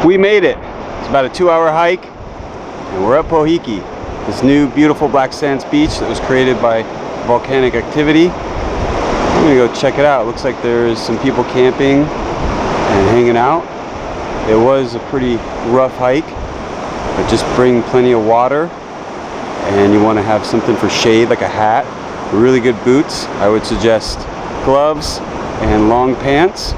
We made it. It's about a 2-hour hike and we're at Pohoiki, this new beautiful black sands beach that was created by volcanic activity. I'm gonna go check it out. It looks like there's some people camping and hanging out. It was a pretty rough hike, but just bring plenty of water, and you want to have something for shade like a hat, really good boots. I would suggest gloves and long pants,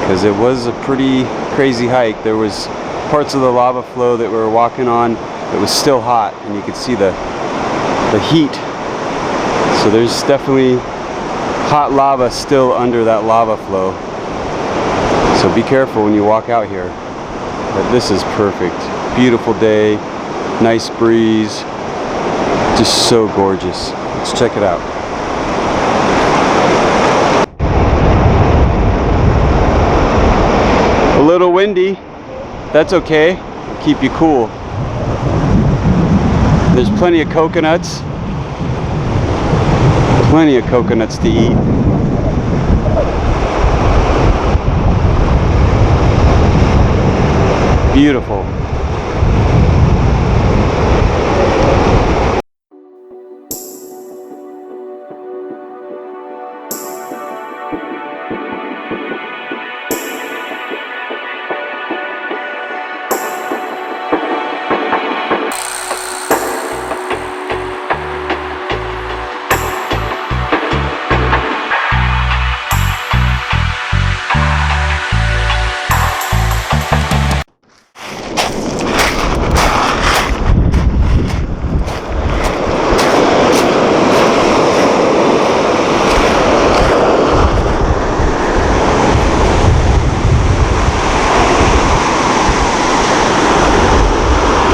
because it was a pretty crazy hike. There was parts of the lava flow that we were walking on that was still hot, and you could see the heat. So there's definitely hot lava still under that lava flow. So be careful when you walk out here. But this is perfect. Beautiful day, nice breeze, just so gorgeous. Let's check it out. A little windy, that's okay, it'll keep you cool. There's plenty of coconuts to eat. Beautiful.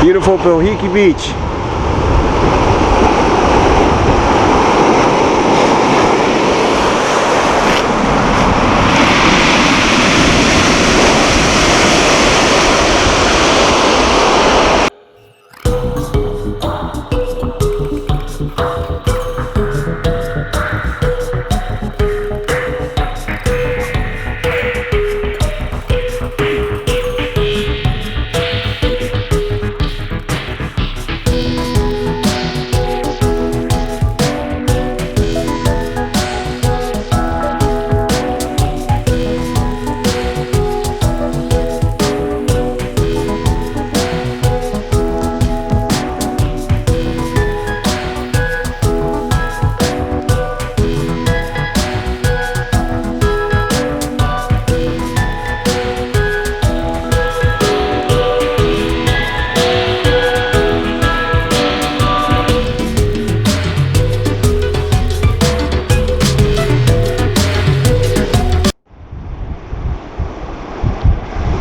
Beautiful Pohoiki Beach.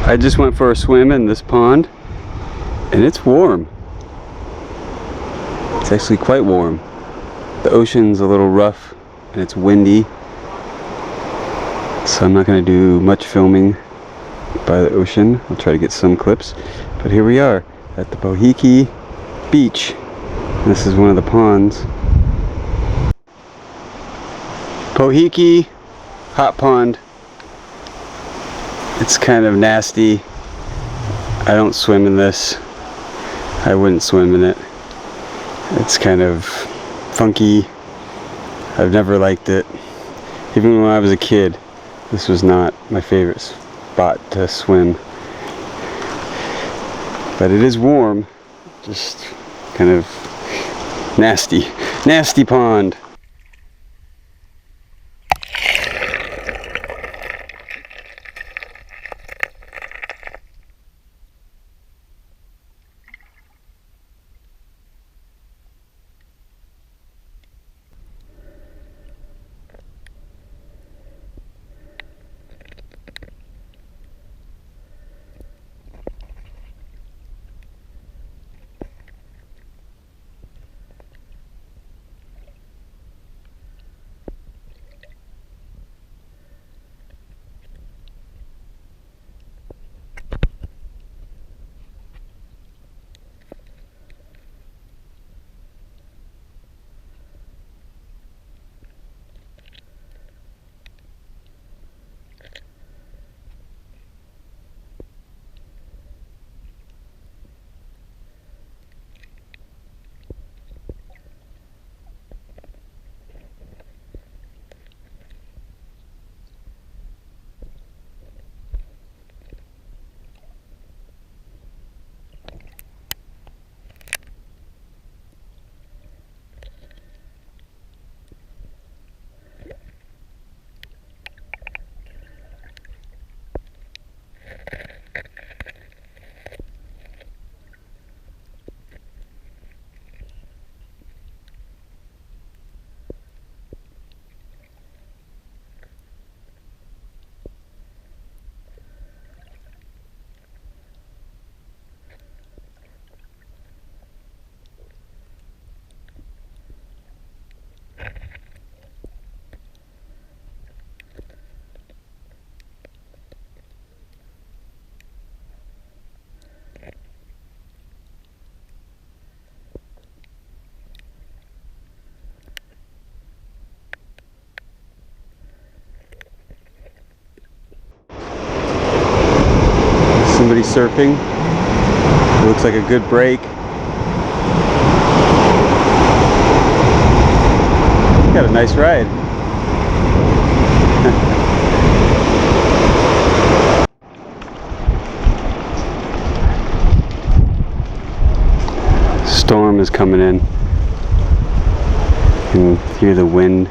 I just went for a swim in this pond and it's warm. It's actually quite warm. The ocean's a little rough and it's windy, so I'm not going to do much filming by the ocean. I'll try to get some clips, but here we are at the Pohoiki beach. This is one of the ponds. Pohoiki hot pond. It's kind of nasty. I don't swim in this. I wouldn't swim in it. It's kind of funky. I've never liked it. Even when I was a kid, this was not my favorite spot to swim. But it is warm. Just kind of Nasty, nasty pond. Somebody surfing. It looks like a good break. Got a nice ride. Storm is coming in. You can hear the wind.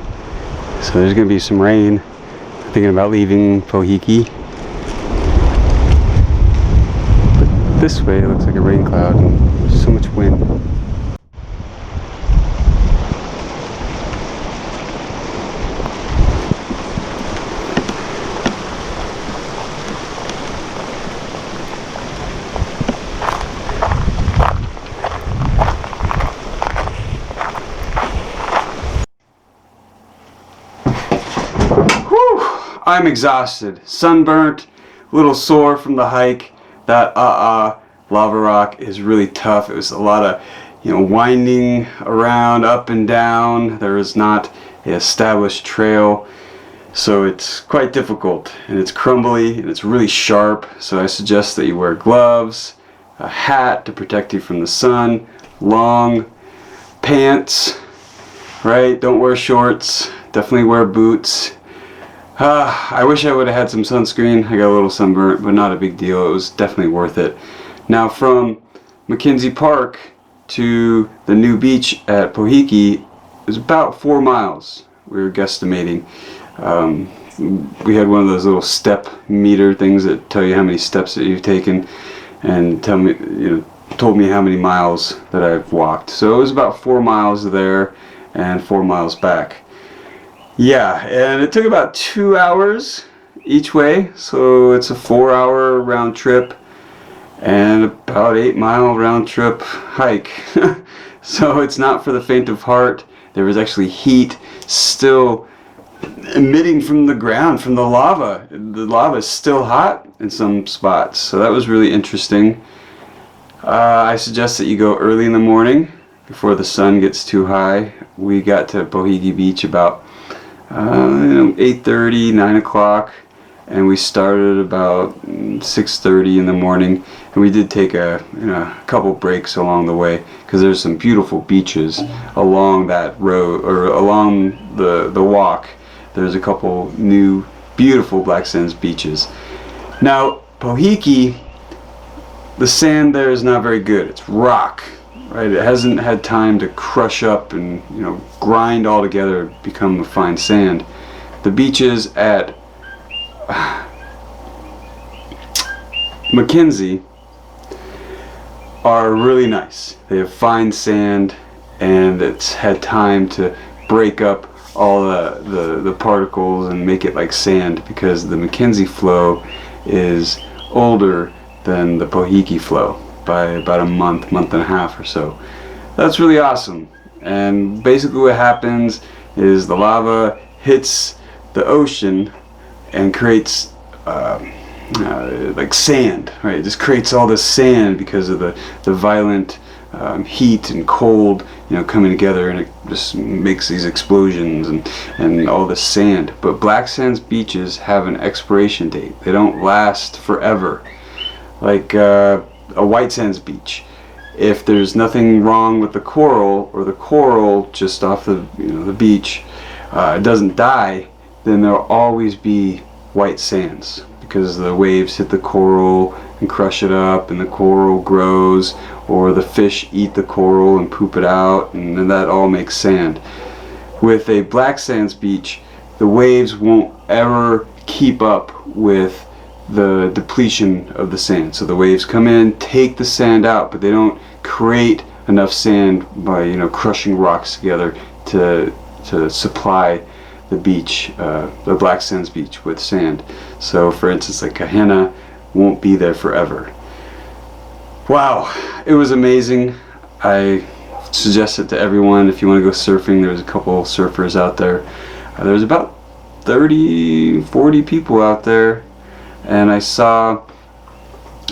So there's going to be some rain. I'm thinking about leaving Pohoiki. This way it looks like a rain cloud and there's so much wind. Whew! I'm exhausted, sunburnt, a little sore from the hike. That lava rock is really tough. It was a lot of, winding around, up and down. There is not an established trail, so it's quite difficult, and it's crumbly and it's really sharp. So I suggest that you wear gloves, a hat to protect you from the sun, long pants, right? Don't wear shorts. Definitely wear boots. I wish I would have had some sunscreen. I got a little sunburnt, but not a big deal. It was definitely worth it. Now from McKenzie Park to the new beach at Pohoiki is about 4 miles. We were guesstimating. We had one of those little step meter things that tell you how many steps that you've taken, and told me how many miles that I've walked. So it was about 4 miles there and 4 miles back. Yeah, and it took about 2 hours each way, so it's a 4-hour round trip and about 8-mile round trip hike. So it's not for the faint of heart. There was actually heat still emitting from the ground, from the lava. The lava is still hot in some spots, so that was really interesting. I suggest that you go early in the morning before the sun gets too high. We got to Pohoiki Beach about 8:30, 9 o'clock, and we started about 6:30 in the morning, and we did take a couple breaks along the way because there's some beautiful beaches along that road, or along the walk. There's a couple new beautiful black sands beaches. Now Pohoiki, the sand there is not very good. It's rock, right? It hasn't had time to crush up and, you know, grind all together, become a fine sand. The beaches at McKenzie are really nice. They have fine sand, and it's had time to break up all the particles and make it like sand, because the McKenzie flow is older than the Pohoiki flow by about a month and a half or so. That's really awesome. And basically what happens is the lava hits the ocean and creates like sand, right? It just creates all this sand because of the violent heat and cold, you know, coming together, and it just makes these explosions and all this sand. But black sands beaches have an expiration date. They don't last forever. Like a white sands beach, if there's nothing wrong with the coral, or the coral just off the, you know, the beach, it doesn't die, then there'll always be white sands, because the waves hit the coral and crush it up, and the coral grows, or the fish eat the coral and poop it out, and then that all makes sand. With a black sands beach, the waves won't ever keep up with the depletion of the sand. So the waves come in, take the sand out, but they don't create enough sand by, you know, crushing rocks together to supply the beach, the black sands beach, with sand. So for instance, like Kahena won't be there forever. Wow, it was amazing. I suggest it to everyone. If you want to go surfing, there's a couple surfers out there. There's about 30-40 people out there, and I saw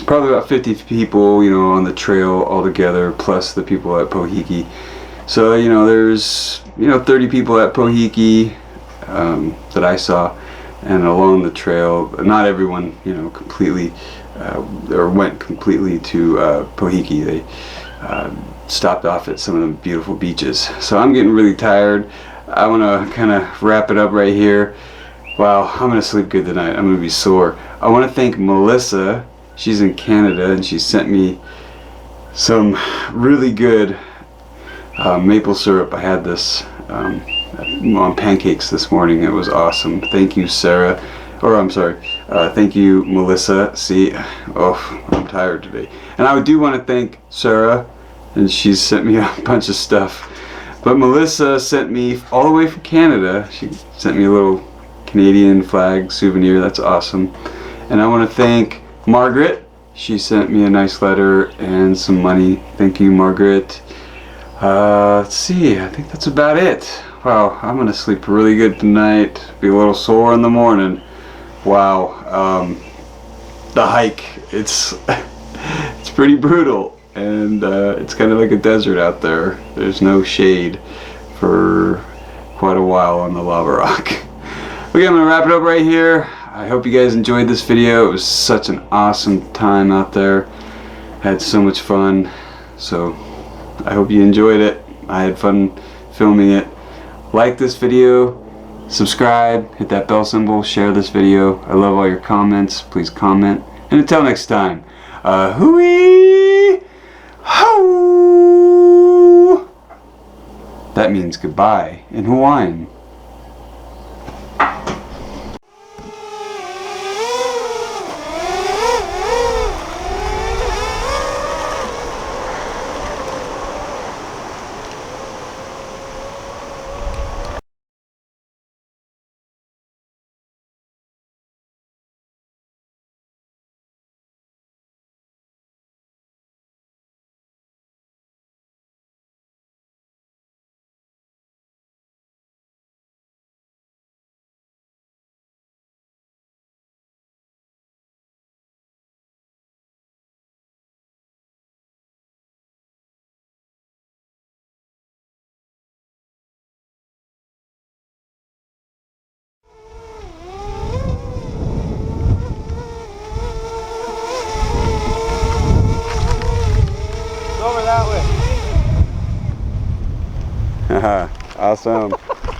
probably about 50 people, you know, on the trail all together, plus the people at Pohoiki. So, you know, there's, you know, 30 people at Pohoiki that I saw, and along the trail. Not everyone, you know, completely or went completely to Pohoiki. They stopped off at some of the beautiful beaches. So I'm getting really tired. I want to kind of wrap it up right here. Wow, I'm going to sleep good tonight. I'm going to be sore. I want to thank Melissa. She's in Canada, and she sent me some really good maple syrup. I had this on pancakes this morning. It was awesome. Thank you, Sarah. Or I'm sorry, thank you, Melissa. See, oh, I'm tired today. And I do want to thank Sarah, and she's sent me a bunch of stuff. But Melissa sent me all the way from Canada. She sent me a little Canadian flag souvenir. That's awesome. And I want to thank Margaret. She sent me a nice letter and some money. Thank you, Margaret. Let's see, I think that's about it. Wow, I'm gonna sleep really good tonight. Be a little sore in the morning. Wow, the hike, it's it's pretty brutal, and it's kind of like a desert out there. There's no shade for quite a while on the lava rock. Okay, I'm gonna wrap it up right here. I hope you guys enjoyed this video. It was such an awesome time out there. I had so much fun, so I hope you enjoyed it. I had fun filming it. Like this video, subscribe, hit that bell symbol, share this video. I love all your comments. Please comment. And until next time, hui ho! That means goodbye in Hawaiian. Over that way. Awesome.